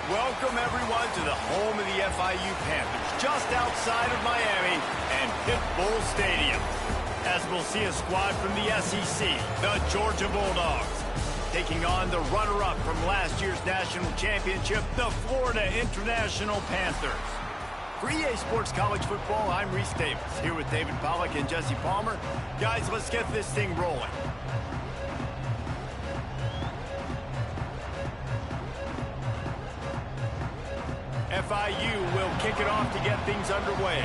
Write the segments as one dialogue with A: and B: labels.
A: Welcome, everyone, to the home of the FIU Panthers, just outside of Miami and Pit Bull Stadium. As we'll see a squad from the SEC, the Georgia Bulldogs, taking on the runner-up from last year's national championship, the Florida International Panthers. For EA Sports College Football, I'm Reese Davis, here with David Pollack and Jesse Palmer. Guys, let's get this thing rolling. FIU will kick it off to get things underway.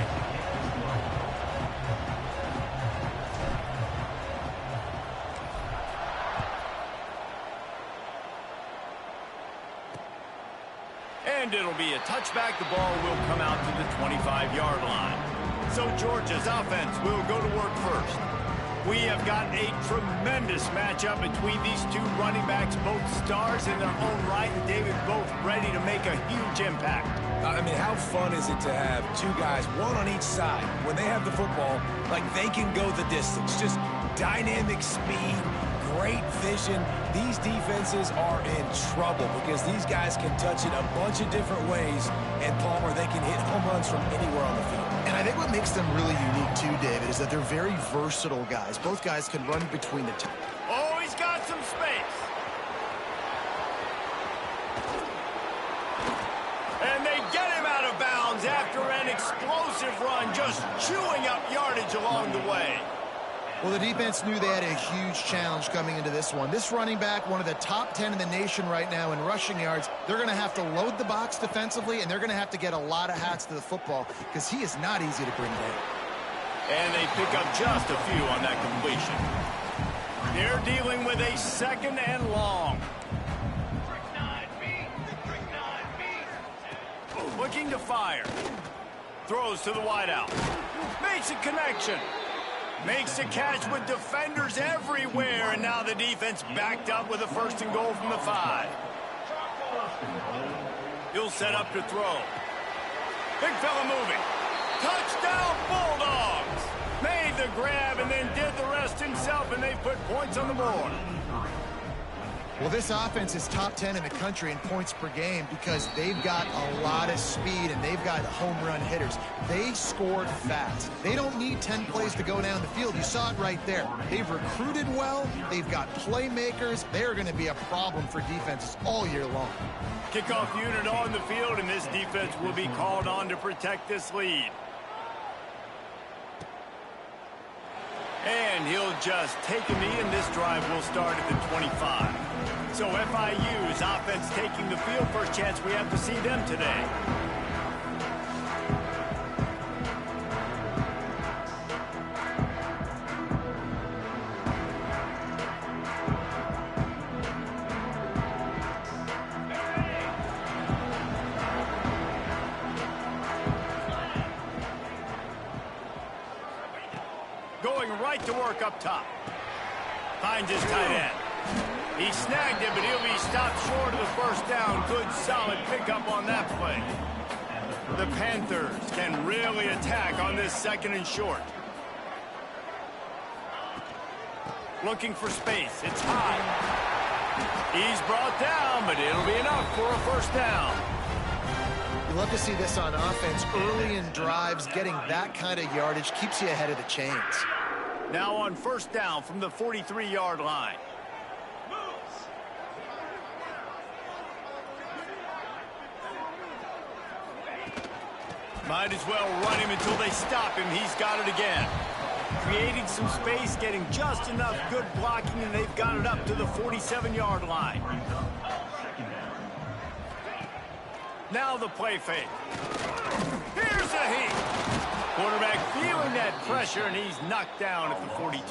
A: And it'll be a touchback. The ball will come out to the 25-yard line. So Georgia's offense will go to work first. We have got a tremendous matchup between these two running backs, both stars in their own right, and David, both ready to make a huge impact.
B: I mean, how fun is it to have two guys, one on each side, when they have the football, like they can go the distance. Just dynamic speed, great vision. These defenses are in trouble because these guys can touch it a bunch of different ways, and Palmer, they can hit home runs from anywhere on the field.
C: And I think what makes them really unique too, David, is that they're very versatile guys. Both guys can run between the two.
A: Oh, he's got some space. And they get him out of bounds after an explosive run, just chewing up yardage along the way.
C: Well, the defense knew they had a huge challenge coming into this one. This running back, one of the top 10 in the nation right now in rushing yards, they're going to have to load the box defensively, and they're going to have to get a lot of hats to the football because he is not easy to bring down.
A: And they pick up just a few on that completion. They're dealing with a second and long. Looking to fire. Throws to the wideout. Makes a connection. Makes a catch with defenders everywhere, and now the defense backed up with a first and goal from the 5. He'll set up to throw. Big fella moving. Touchdown Bulldogs! Made the grab and then did the rest himself, and they put points on the board.
C: Well, this offense is top 10 in the country in points per game because they've got a lot of speed and they've got home run hitters. They scored fast. They don't need 10 plays to go down the field. You saw it right there. They've recruited well. They've got playmakers. They're going to be a problem for defenses all year long.
A: Kickoff unit on the field, and this defense will be called on to protect this lead. And he'll just take a knee, and this drive will start at the 25. So FIU's offense taking the field. First chance we have to see them today. Going right to work up top. Finds his tight end. He snagged it, but he'll be stopped short of the first down. Good, solid pickup on that play. The Panthers can really attack on this second and short. Looking for space. It's high. He's brought down, but it'll be enough for a first down.
C: You love to see this on offense. Early in drives, getting that kind of yardage keeps you ahead of the chains.
A: Now on first down from the 43-yard line. Might as well run him until they stop him. He's got it again. Creating some space, getting just enough good blocking, and they've got it up to the 47-yard line. Now the play fake. Here's a heat. Quarterback feeling that pressure, and he's knocked down at the 42.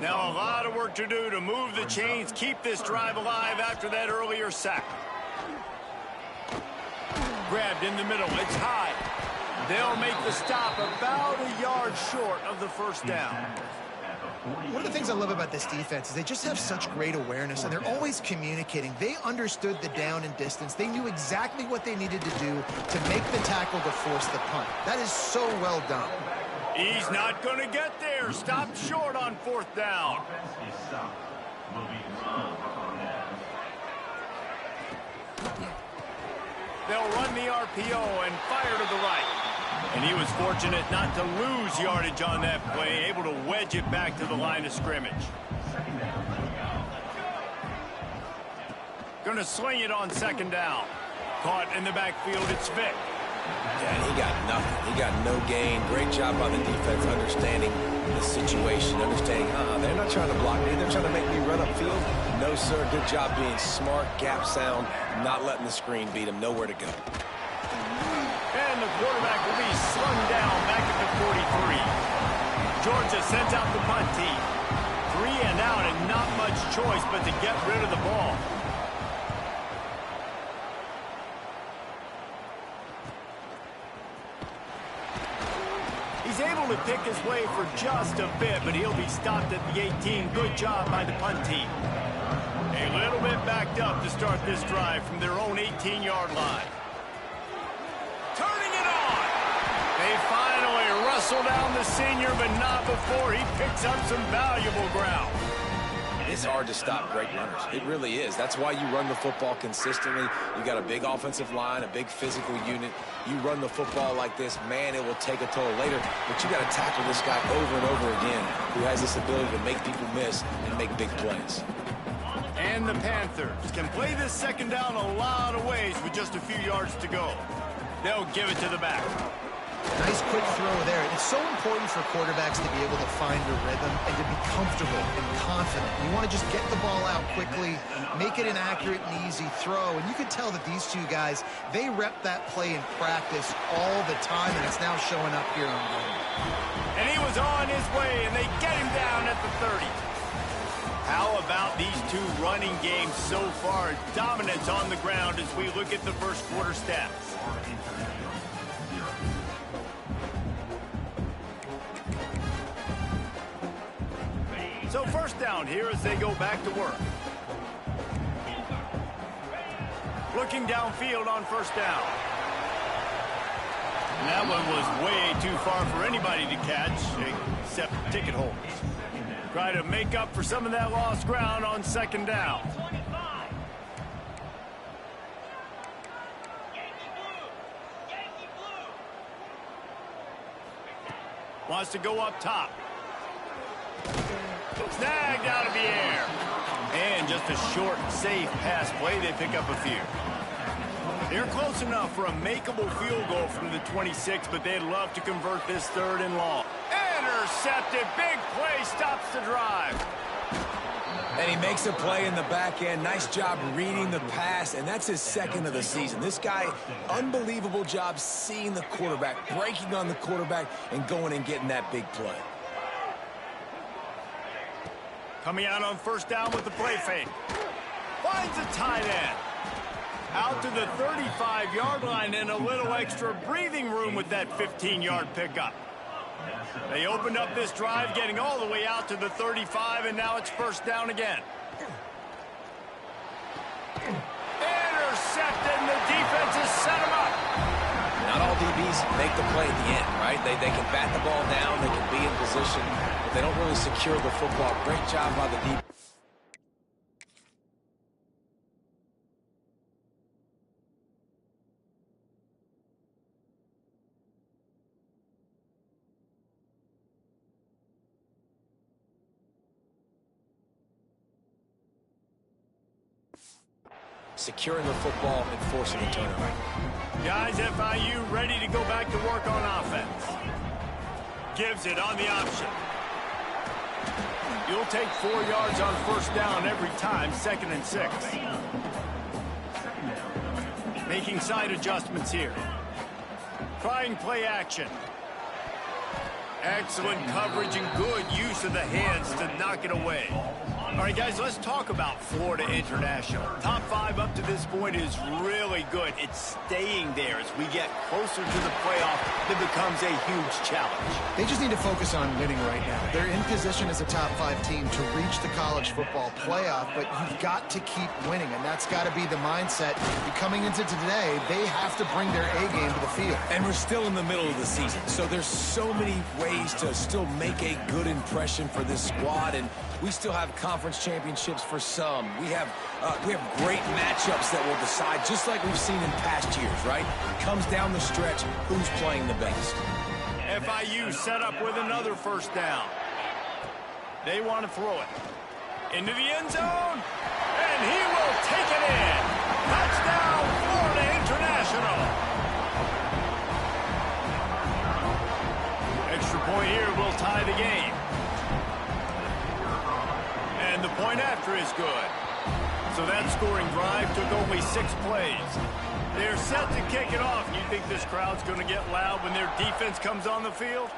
A: Now a lot of work to do to move the chains, keep this drive alive after that earlier sack. Grabbed in the middle. It's high. They'll make the stop about a yard short of the first down.
C: One of the things I love about this defense is they just have such great awareness, and they're always communicating. They understood the down and distance. They knew exactly what they needed to do to make the tackle to force the punt. That is so well done.
A: He's not going to get there. Stopped short on fourth down. They'll run the RPO and fire to the right. And he was fortunate not to lose yardage on that play, able to wedge it back to the line of scrimmage. Going to sling it on second down. Caught in the backfield, it's Vick.
B: Yeah, he got nothing. He got no gain. Great job by the defense understanding the situation, understanding, they're not trying to block me. They're trying to make me run upfield. No, sir. Good job being smart, gap sound, not letting the screen beat him. Nowhere to go.
A: And the quarterback will be slung down back at the 43. Georgia sends out the punt team. 3 and out and not much choice but to get rid of the ball. He's able to pick his way for just a bit, but he'll be stopped at the 18. Good job by the punt team. A little bit backed up to start this drive from their own 18-yard line. Turning it on. They finally wrestle down the senior, but not before he picks up some valuable ground.
B: It's hard to stop great runners. It really is. That's why you run the football consistently. You got a big offensive line, a big physical unit. You run the football like this, man, it will take a toll later. But you got to tackle this guy over and over again who has this ability to make people miss and make big plays.
A: And the Panthers can play this second down a lot of ways with just a few yards to go. They'll give it to the back.
C: Nice quick throw there. It's so important for quarterbacks to be able to find a rhythm and to be comfortable and confident. You want to just get the ball out quickly, make it an accurate and easy throw. And you can tell that these two guys, they rep that play in practice all the time, and it's now showing up here on game.
A: And he was on his way, and they get him down at the 30. How about these two running games so far? Dominance on the ground as we look at the first quarter stats. So first down here as they go back to work. Looking downfield on first down. And that one was way too far for anybody to catch, except ticket holders. Try to make up for some of that lost ground on second down. Wants to go up top. Snagged out of the air. And just a short, safe pass play. They pick up a few. They're close enough for a makeable field goal from the 26, but they'd love to convert this third and long. Intercepted. Big play stops the drive.
B: And he makes a play in the back end. Nice job reading the pass, and that's his second of the season. This guy, unbelievable job seeing the quarterback, breaking on the quarterback, and going and getting that big play.
A: Coming out on first down with the play fake. Finds a tight end. Out to the 35-yard line and a little extra breathing room with that 15-yard pickup. They opened up this drive, getting all the way out to the 35, and now it's first down again. Intercepted, and the defense has set him up.
B: Not all DBs make the play at the end, right? They can bat the ball down, they can be in position, but they don't really secure the football. Great job by the DB. Securing the football and forcing a turnover.
A: Guys, FIU ready to go back to work on offense. Gives it on the option. You'll take 4 yards on first down every time, 2nd and 6. Making side adjustments here. Trying play action. Excellent coverage and good use of the hands to knock it away. All right, guys, let's talk about Florida International. Top 5 up to this point is really good. It's staying there as we get closer to the playoff. It becomes a huge challenge.
C: They just need to focus on winning right now. They're in position as a top 5 team to reach the college football playoff, but you've got to keep winning, and that's got to be the mindset. Coming into today, they have to bring their A game to the field.
B: And we're still in the middle of the season, so there's so many ways to still make a good impression for this squad, and we still have confidence conference championships for some. We have great matchups that will decide, just like we've seen in past years, right? It comes down the stretch, who's playing the best.
A: FIU set up with another first down. They want to throw it into the end zone, and he will take it in. Touchdown, Florida International. Extra point here will tie the game. And the point after is good. So that scoring drive took only 6 plays. They're set to kick it off. You think this crowd's going to get loud when their defense comes on the field?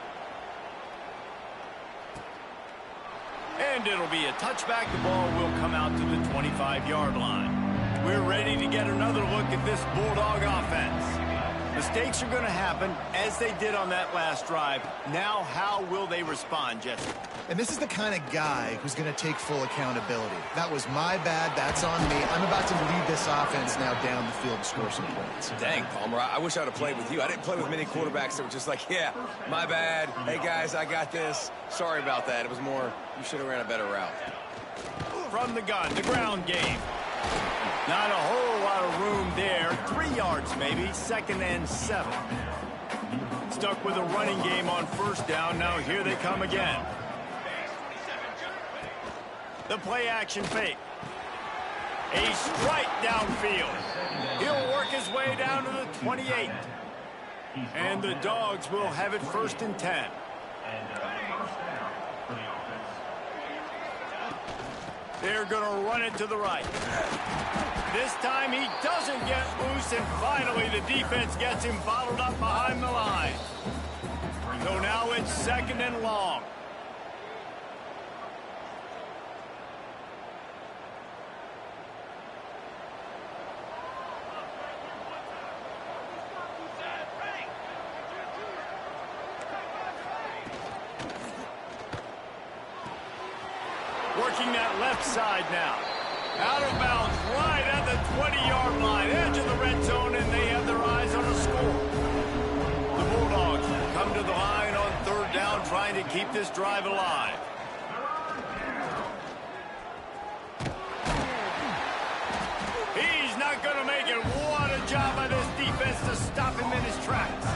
A: And it'll be a touchback. The ball will come out to the 25-yard line. We're ready to get another look at this Bulldog offense. Mistakes are going to happen, as they did on that last drive. Now, how will they respond, Jesse?
C: And this is the kind of guy who's going to take full accountability. That was my bad. That's on me. I'm about to lead this offense now down the field and score some points.
B: Dang, Palmer, I wish I'd have played with you. I didn't play with many quarterbacks that were just like, yeah, my bad. Hey, guys, I got this. Sorry about that. It was more, you should have ran a better route.
A: From the gun, the ground game. Not a whole lot of room there. 3 yards maybe, 2nd and 7. Stuck with a running game on first down. Now here they come again. The play action fake. A strike downfield. He'll work his way down to the 28. And the Dogs will have it 1st and 10. They're going to run it to the right. This time he doesn't get loose, and finally the defense gets him bottled up behind the line. So now it's 2nd and long. Working that left side now. Out of bounds, right at the 20-yard line, edge of the red zone, and they have their eyes on a score. The Bulldogs come to the line on 3rd down, trying to keep this drive alive. He's not going to make it. What a job by this defense to stop him in his tracks.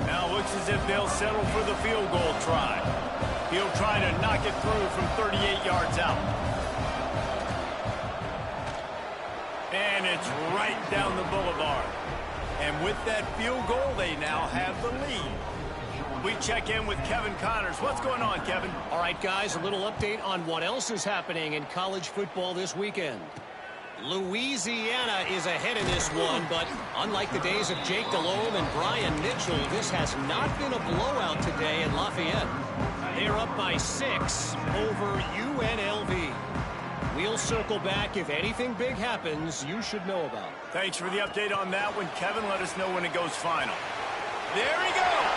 A: Now looks as if they'll settle for the field goal try. He'll try to knock it through from 38 yards out. And it's right down the boulevard. And with that field goal, they now have the lead. We check in with Kevin Connors. What's going on, Kevin?
D: All right, guys, a little update on what else is happening in college football this weekend. Louisiana is ahead in this one, but unlike the days of Jake Delhomme and Brian Mitchell, this has not been a blowout today in Lafayette. They're up by 6 over UNLV. We'll circle back. If anything big happens, you should know about it.
A: Thanks for the update on that one, Kevin. Let us know when it goes final. There he goes.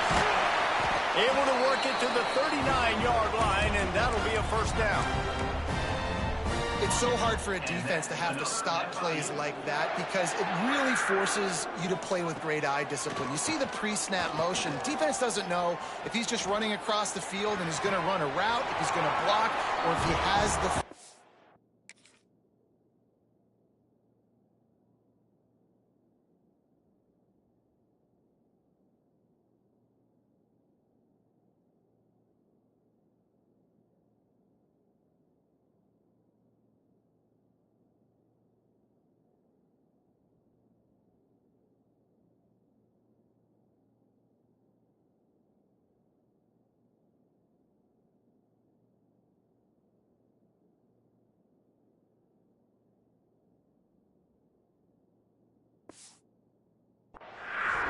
A: Able to work it to the 39-yard line, and that'll be a 1st down.
C: It's so hard for a defense to have to stop plays like that because it really forces you to play with great eye discipline. You see the pre-snap motion. Defense doesn't know if he's just running across the field and he's going to run a route, if he's going to block, or if he has the...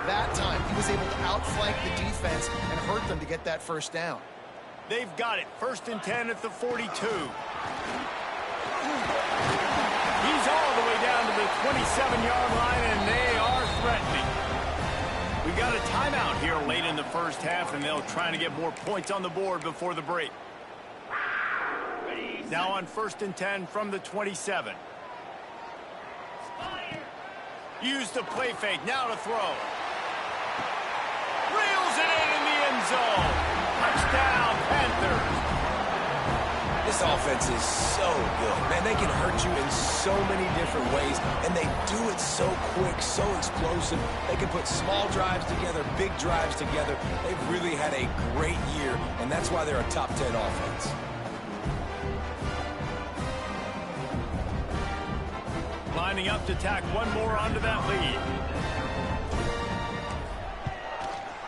C: That time, he was able to outflank the defense and hurt them to get that 1st down.
A: They've got it. 1st and 10 at the 42. He's all the way down to the 27-yard line, and they are threatening. We got a timeout here late in the 1st half, and they'll try to get more points on the board before the break. Now on 1st and 10 from the 27. Use the play fake. Now to throw. Reels it in the end zone. Touchdown, Panthers.
B: This offense is so good. Man, they can hurt you in so many different ways, and they do it so quick, so explosive. They can put small drives together, big drives together. They've really had a great year, and that's why they're a top 10 offense.
A: Lining up to tack one more onto that lead.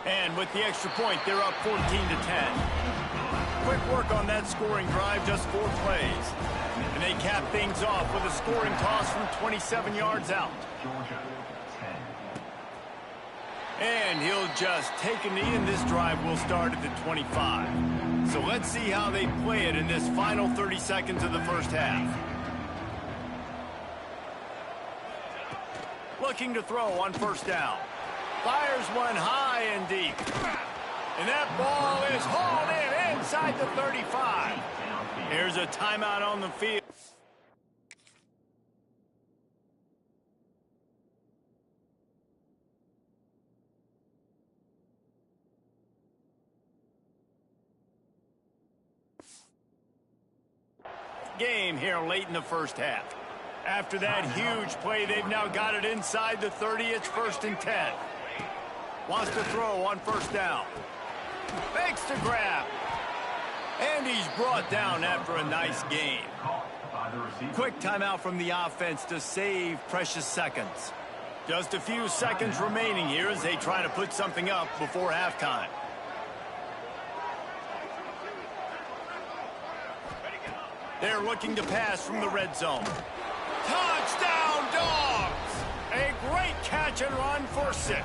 A: And with the extra point, they're up 14-10. Quick work on that scoring drive, just 4 plays. And they cap things off with a scoring toss from 27 yards out. And he'll just take a knee, and this drive will start at the 25. So let's see how they play it in this final 30 seconds of the first half. Looking to throw on first down. Fires one high and deep. And that ball is hauled in inside the 35. Here's a timeout on the field. Game here late in the first half. After that huge play, they've now got it inside the 30. It's 1st and 10. Wants to throw on first down. Fakes to grab. And he's brought down after a nice gain. Quick timeout from the offense to save precious seconds. Just a few seconds remaining here as they try to put something up before halftime. They're looking to pass from the red zone. Touchdown, Dogs! A great catch and run for 6.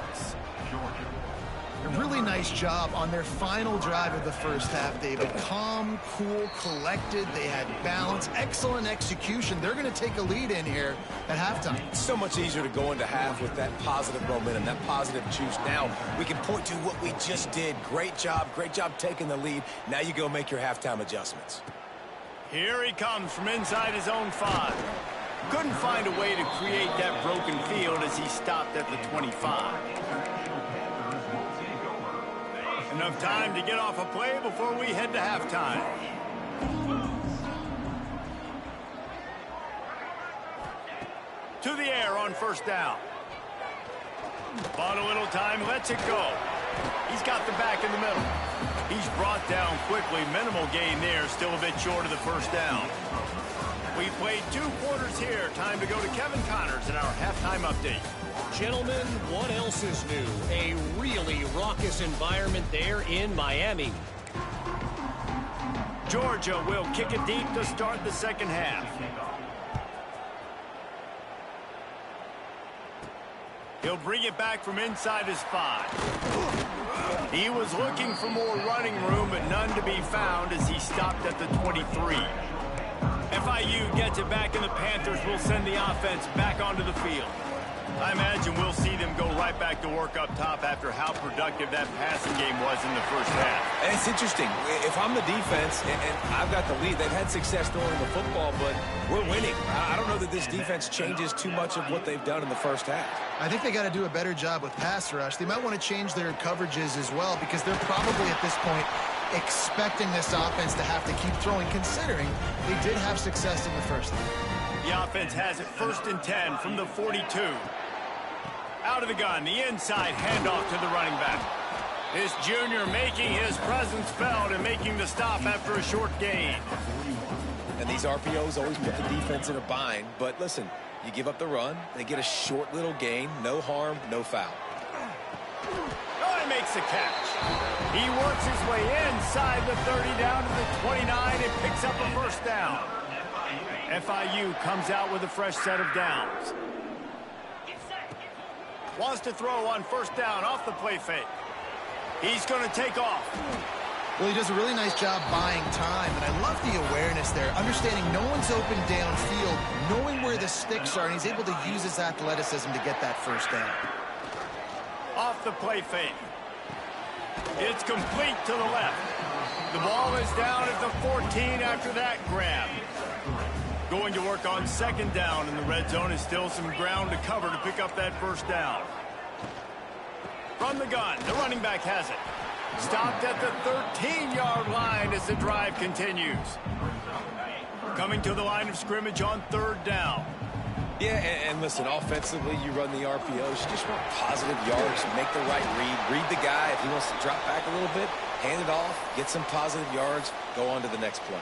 C: A really nice job on their final drive of the first half, David. Calm, cool, collected. They had balance, excellent execution. They're going to take a lead in here at halftime.
B: It's so much easier to go into half with that positive momentum, that positive juice. Now we can point to what we just did. Great job taking the lead. Now you go make your halftime adjustments.
A: Here he comes from inside his own 5. Couldn't find a way to create that broken field as he stopped at the 25. Enough time to get off a play before we head to halftime. To the air on first down. Bought a little time, lets it go. He's got the back in the middle. He's brought down quickly. Minimal gain there, still a bit short of the first down. We played 2 quarters here. Time to go to Kevin Connors in our halftime update.
D: Gentlemen, what else is new? A really raucous environment there in Miami.
A: Georgia will kick it deep to start the second half. He'll bring it back from inside his 5. He was looking for more running room, but none to be found as he stopped at the 23. FIU gets it back, and the Panthers will send the offense back onto the field. I imagine we'll see them go right back to work up top after how productive that passing game was in the first half.
B: And it's interesting. If I'm the defense and I've got the lead, they've had success throwing the football, but we're winning. I don't know that this defense changes too much of what they've done in the first half.
C: I think they got to do a better job with pass rush. They might want to change their coverages as well, because they're probably at this point expecting this offense to have to keep throwing, considering they did have success in the first half.
A: The offense has it 1st and 10 from the 42. Out of the gun, the inside handoff to the running back. This junior making his presence felt and making the stop after a short gain.
B: And these RPOs always put the defense in a bind. But listen, you give up the run, they get a short little gain, no harm, no foul.
A: Oh, he makes the catch. He works his way inside the 30 down to the 29 and picks up a first down. FIU comes out with a fresh set of downs. Wants to throw on first down off the play fake. He's going to take off.
C: Well, he does a really nice job buying time, and I love the awareness there, understanding no one's open downfield, knowing where the sticks are, and he's able to use his athleticism to get that first down.
A: Off the play fake. It's complete to the left. The ball is down at the 14 after that grab. Going to work on second down in the red zone is still some ground to cover to pick up that first down. From the gun, the running back has it. Stopped at the 13-yard line as the drive continues. coming to the line of scrimmage on 3rd down.
B: Yeah, and listen, offensively, you run the RPOs. You just want positive yards, make the right read the guy. If he wants to drop back a little bit, hand it off, get some positive yards, go on to the next play.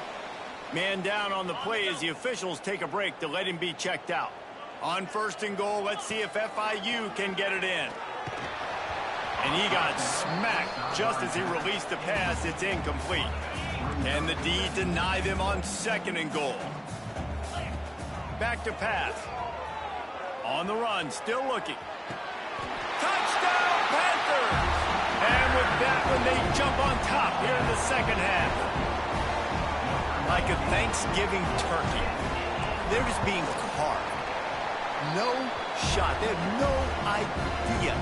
A: Man down on the play as the officials take a break to let him be checked out. On 1st and goal, let's see if FIU can get it in. And he got smacked just as he released the pass. It's incomplete. Can the D deny them on 2nd and goal? Back to pass. On the run, still looking. Touchdown, Panthers! And with that one, they jump on top here in the 2nd half. Like a Thanksgiving turkey, they're just being carved. No shot. They have no idea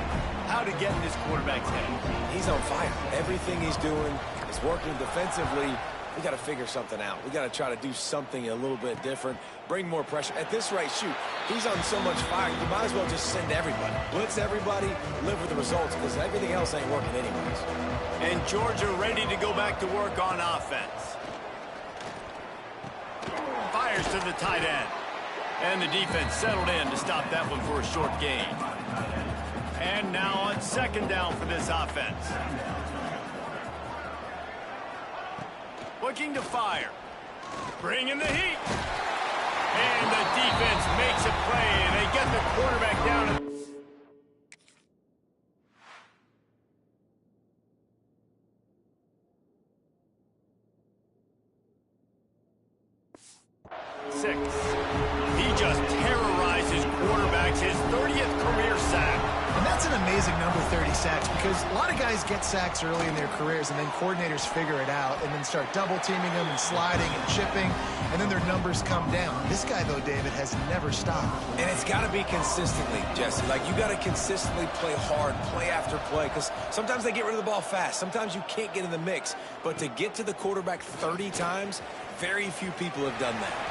A: how to get in this quarterback's head.
B: He's on fire. Everything he's doing is working defensively. We got to figure something out. We got to try to do something a little bit different, bring more pressure. At this rate, shoot, he's on so much fire, you might as well just send everybody. Blitz everybody, live with the results, because everything else ain't working anyways.
A: And Georgia ready to go back to work on offense. Fires to the tight end. And the defense settled in to stop that one for a short gain. And now on 2nd down for this offense. Looking to fire. Bringing the heat. And the defense makes a play, and they get the quarterback down. Six. He just terrorizes quarterbacks, his 30th career sack.
C: And that's an amazing number, 30 sacks, because a lot of guys get sacks early in their careers, and then coordinators figure it out and then start double-teaming them and sliding and chipping, and then their numbers come down. This guy, though, David, has never stopped.
B: And it's got to be consistently, Jesse. Like, you got to consistently play hard, play after play, because sometimes they get rid of the ball fast. Sometimes you can't get in the mix. But to get to the quarterback 30 times, very few people have done that.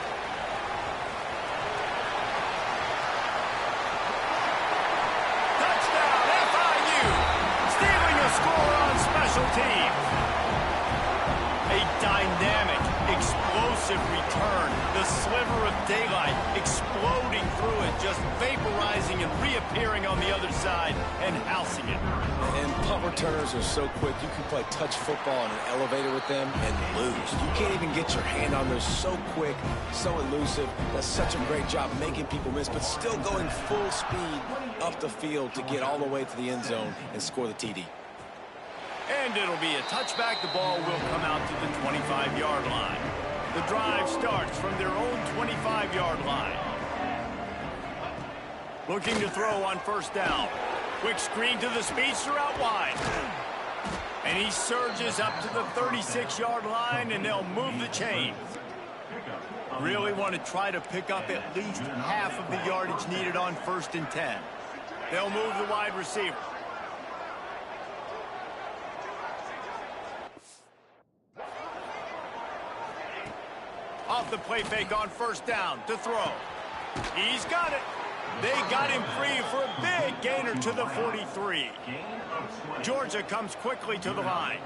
A: Score on special teams. A dynamic, explosive return. The sliver of daylight exploding through it, just vaporizing and reappearing on the other side and housing it.
B: And punt returners are so quick. You can play touch football on an elevator with them and lose. You can't even get your hand on those. So quick, so elusive. Does such a great job making people miss, but still going full speed up the field to get all the way to the end zone and score the TD.
A: And it'll be a touchback. The ball will come out to the 25-yard line. The drive starts from their own 25-yard line. Looking to throw on 1st down. Quick screen to the speedster out wide. And he surges up to the 36-yard line, and they'll move the chains. Really want to try to pick up at least half of the yardage needed on 1st and 10. They'll move the wide receiver. Off the play fake on 1st down to throw. He's got it. They got him free for a big gainer to the 43. Georgia comes quickly to the line.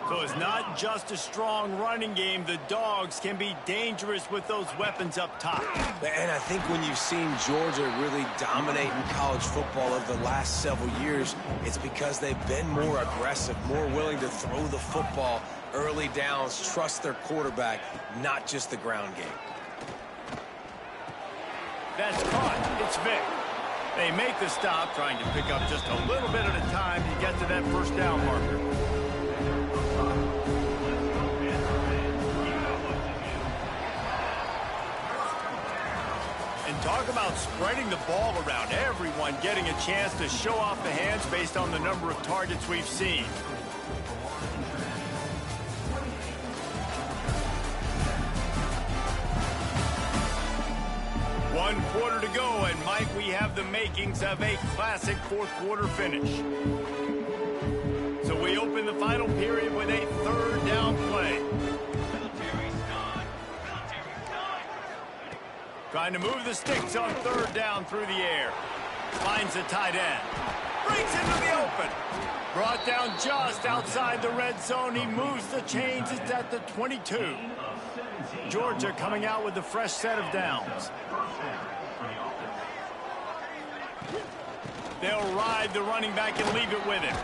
A: So it's not just a strong running game. The Dogs can be dangerous with those weapons up top.
B: And I think when you've seen Georgia really dominate in college football over the last several years, it's because they've been more aggressive, more willing to throw the football early downs, trust their quarterback, not just the ground game.
A: That's caught. It's Vic. They make the stop, trying to pick up just a little bit at a time to get to that 1st down marker. And talk about spreading the ball around. Everyone getting a chance to show off the hands based on the number of targets we've seen. One quarter to go, and might we have the makings of a classic 4th quarter finish. So we open the final period with a 3rd down play. Trying to move the sticks on 3rd down through the air. Finds the tight end. Breaks into the open. Brought down just outside the red zone. He moves the chains. It's at the 22. Georgia coming out with a fresh set of downs. They'll ride the running back and leave it with him.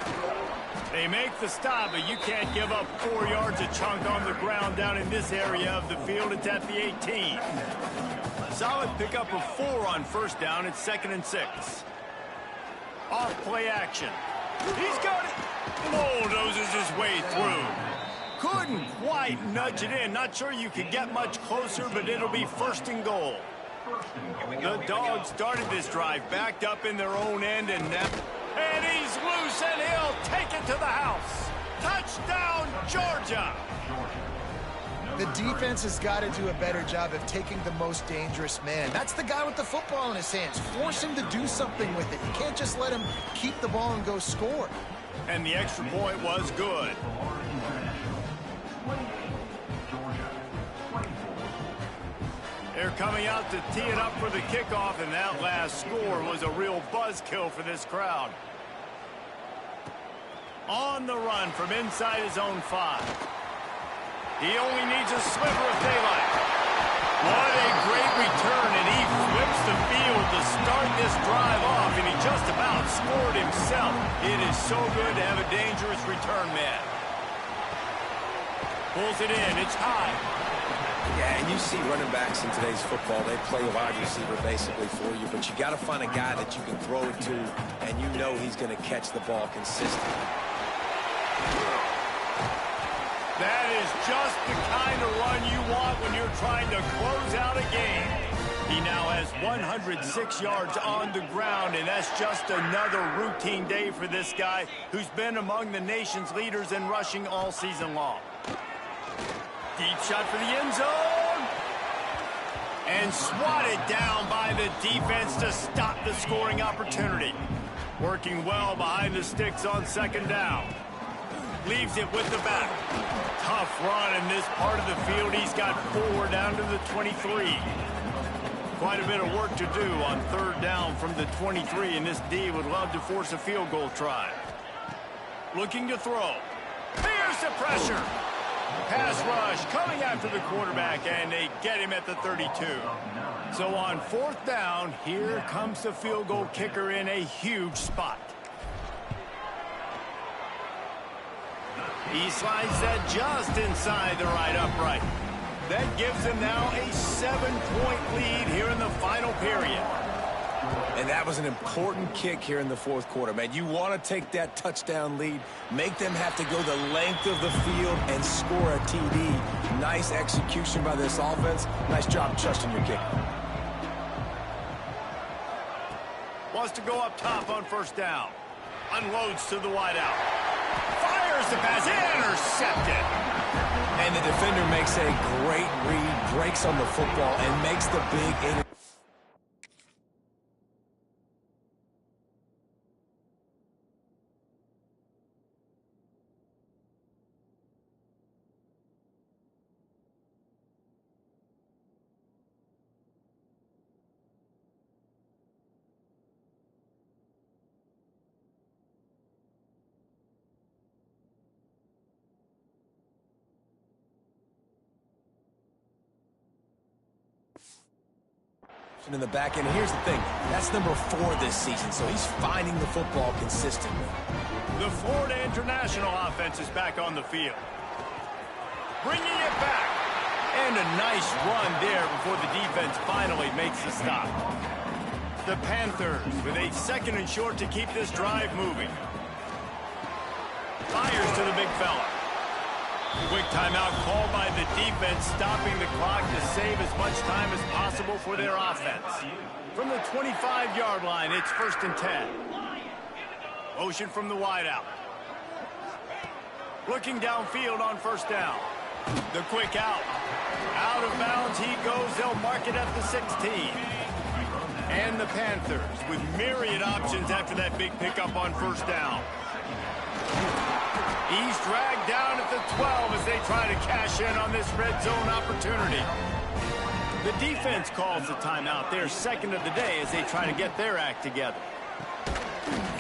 A: They make the stop, but you can't give up 4 yards a chunk on the ground down in this area of the field. It's at the 18. Solid pickup of 4 on first down. It's 2nd and 6. Off play action. He's got it. Bulldozes his way through. Couldn't quite nudge it in. Not sure you could get much closer, but it'll be 1st and goal. The Dogs started this drive backed up in their own end, and he's loose, and he'll take it to the house. Touchdown, Georgia.
C: The defense has got to do a better job of taking the most dangerous man. That's the guy with the football in his hands. Force him to do something with it. You can't just let him keep the ball and go score.
A: And the extra point was good. They're coming out to tee it up for the kickoff, and that last score was a real buzzkill for this crowd. On the run from inside his own 5. He only needs a sliver of daylight. What a great return, and he flips the field to start this drive off, and he just about scored himself. It is so good to have a dangerous return man. Pulls it in. It's high.
B: Yeah, and you see running backs in today's football, they play wide receiver basically for you, but you got to find a guy that you can throw it to, and you know he's going to catch the ball consistently.
A: That is just the kind of run you want when you're trying to close out a game. He now has 106 yards on the ground, and that's just another routine day for this guy who's been among the nation's leaders in rushing all season long. Deep shot for the end zone. And swatted down by the defense to stop the scoring opportunity. Working well behind the sticks on 2nd down. Leaves it with the back. Tough run in this part of the field. He's got 4 down to the 23. Quite a bit of work to do on 3rd down from the 23, and this D would love to force a field goal try. Looking to throw. Here's the pressure. Pass rush coming after the quarterback, and they get him at the 32. So on 4th down, here comes the field goal kicker in a huge spot. He slides that just inside the right upright. That gives him now a 7-point lead here in the final period.
B: And that was an important kick here in the 4th quarter, man. You want to take that touchdown lead, make them have to go the length of the field and score a TD. Nice execution by this offense. Nice job trusting your kicker.
A: Wants to go up top on 1st down. Unloads to the wideout. Fires the pass. Intercepted.
B: And the defender makes a great read, breaks on the football, and makes the big interception. In the back end. Here's the thing. That's number 4 this season, so he's finding the football consistently.
A: The Florida International offense is back on the field. Bringing it back. And a nice run there before the defense finally makes the stop. The Panthers with a 2nd and short to keep this drive moving. Fires to the big fella. Quick timeout called by the defense, stopping the clock to save as much time as possible for their offense. From the 25-yard line, it's 1st and 10. Motion from the wideout. Looking downfield on 1st down. The quick out. Out of bounds he goes. They'll mark it at the 16. And the Panthers with myriad options after that big pickup on 1st down. He's dragged down at the 12 as they try to cash in on this red zone opportunity. The defense calls the timeout, their 2nd of the day, as they try to get their act together.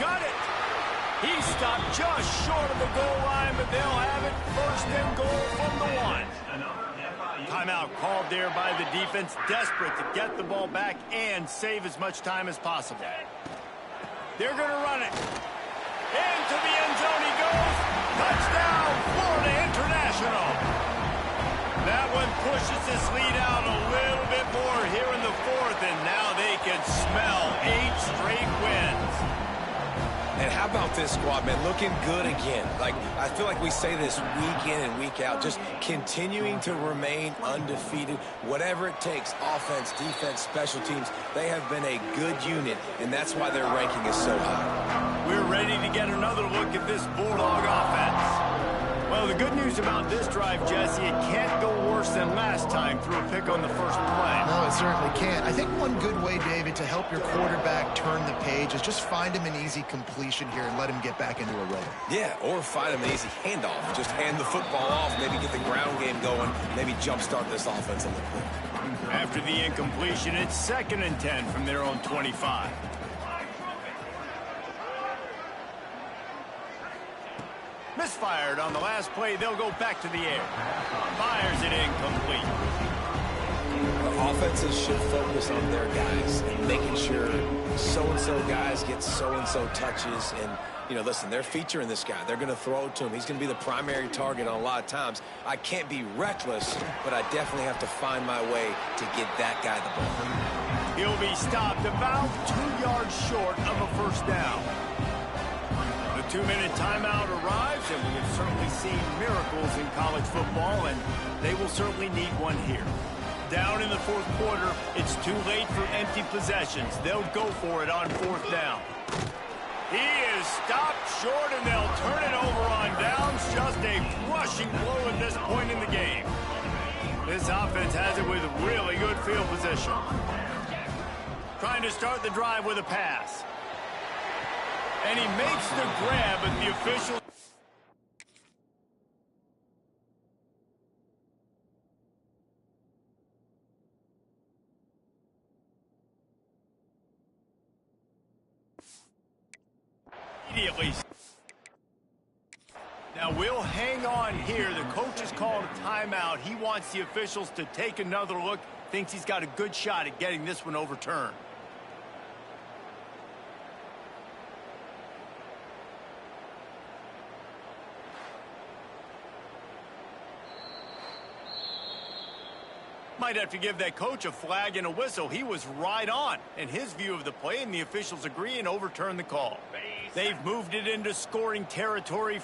A: Got it! He stopped just short of the goal line, but they'll have it first and goal from the 1. Timeout called there by the defense, desperate to get the ball back and save as much time as possible. They're going to run it. Into the end zone he goes. Touchdown, Florida International. That one pushes this lead out a little bit more here in the 4th, and now they can smell 8 straight wins.
B: And how about this squad, man? Looking good again. Like, I feel like we say this week in and week out, just continuing to remain undefeated. Whatever it takes, offense, defense, special teams, they have been a good unit, and that's why their ranking is so high.
A: We're ready to get another look at this Bulldog offense. Well, the good news about this drive, Jesse, it can't go worse than last time through a pick on the first play.
C: No, it certainly can't. I think one good way, David, to help your quarterback turn the page is just find him an easy completion here and let him get back into a rhythm.
B: Yeah, or find him an easy handoff. Just hand the football off, maybe get the ground game going, maybe jumpstart this offense a little bit.
A: After the incompletion, it's 2nd and 10 from their own 25. Misfired on the last play. They'll go back to the air. Fires it incomplete.
B: The offenses should focus on their guys and making sure so-and-so guys get so-and-so touches. And, you know, listen, they're featuring this guy. They're going to throw it to him. He's going to be the primary target on a lot of times. I can't be reckless, but I definitely have to find my way to get that guy the ball.
A: He'll be stopped about 2 yards short of a first down. The 2-minute timeout arrives, and we have certainly seen miracles in college football, and they will certainly need one here. Down in the 4th quarter, it's too late for empty possessions. They'll go for it on 4th down. He is stopped short, and they'll turn it over on downs. Just a crushing blow at this point in the game. This offense has it with really good field position. Trying to start the drive with a pass. And he makes the grab, but the official... immediately. Now we'll hang on here. The coach has called a timeout. He wants the officials to take another look. Thinks he's got a good shot at getting this one overturned. Might have to give that coach a flag and a whistle. He was right on in his view of the play, and the officials agree and overturn the call. They've moved it into scoring territory.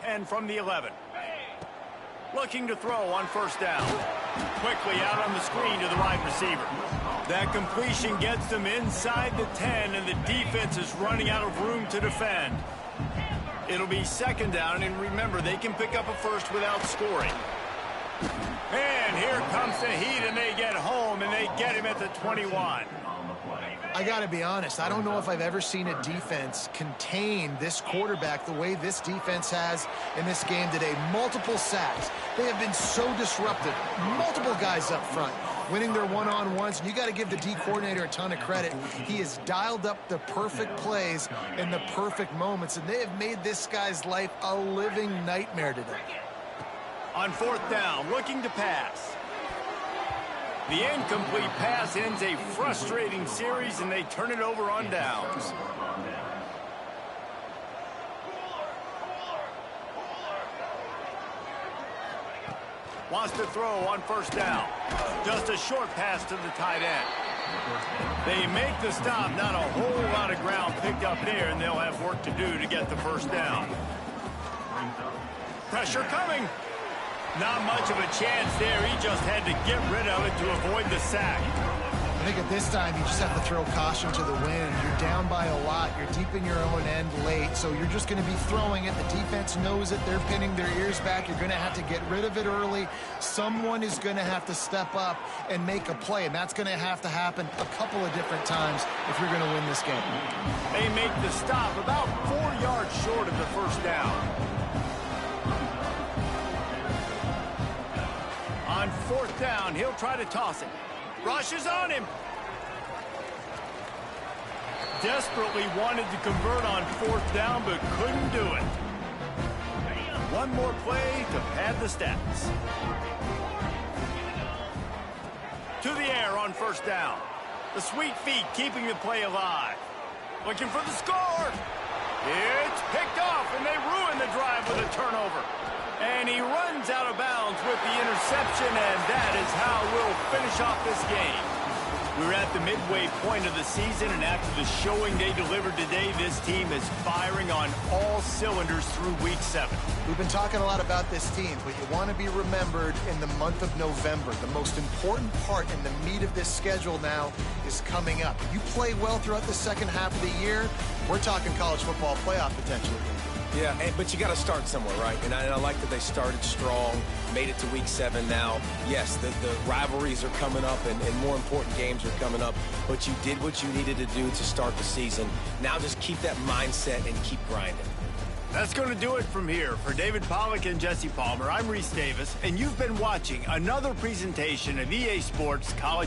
A: And from the 11. Looking to throw on first down. Quickly out on the screen to the wide receiver. That completion gets them inside the 10, and the defense is running out of room to defend. It'll be 2nd down, and remember, they can pick up a first without scoring. And here comes the heat, and they get home, and they get him at the 21.
C: I got to be honest, I don't know if I've ever seen a defense contain this quarterback the way this defense has in this game today. Multiple sacks. They have been so disruptive. Multiple guys up front winning their one-on-ones. And you got to give the D coordinator a ton of credit. He has dialed up the perfect plays in the perfect moments, and they have made this guy's life a living nightmare today.
A: On 4th down, looking to pass. The incomplete pass ends a frustrating series, and they turn it over on downs. Wants to throw on first down. Just a short pass to the tight end. They make the stop. Not a whole lot of ground picked up there, and they'll have work to do to get the first down. Pressure coming. Not much of a chance there. He just had to get rid of it to avoid the sack.
C: think at this time you just have to throw caution to the wind. You're down by a lot. You're deep in your own end late, so you're just going to be throwing it. The defense knows it. They're pinning their ears back. You're going to have to get rid of it early. Someone is going to have to step up and make a play, and that's going to happen a couple of different times if you're going to win this game.
A: They make the stop about 4 yards short of the first down. On fourth down, he'll try to toss it. Rushes on him. Desperately wanted to convert on fourth down, but couldn't do it. One more play to pad the stats. To the air on first down. The sweet feet keeping the play alive. Looking for the score. It's picked off, and they ruin the drive with a turnover. And he runs out of bounds with the interception, and that is how we'll finish off this game. We're at the midway point of the season, and after the showing they delivered today, this team is firing on all cylinders through Week 7.
C: We've been talking a lot about this team, but you want to be remembered in the month of November. The most important part and the meat of this schedule now is coming up. You play well throughout the second half of the year, we're talking college football playoff potential.
B: Yeah, but you got to start somewhere, right? And I like that they started strong, made it to Week 7 now. Yes, the rivalries are coming up, and more important games are coming up, but you did what you needed to do to start the season. Now just keep that mindset and keep grinding.
A: That's going to do it from here. For David Pollack and Jesse Palmer, I'm Reese Davis, and you've been watching another presentation of EA Sports College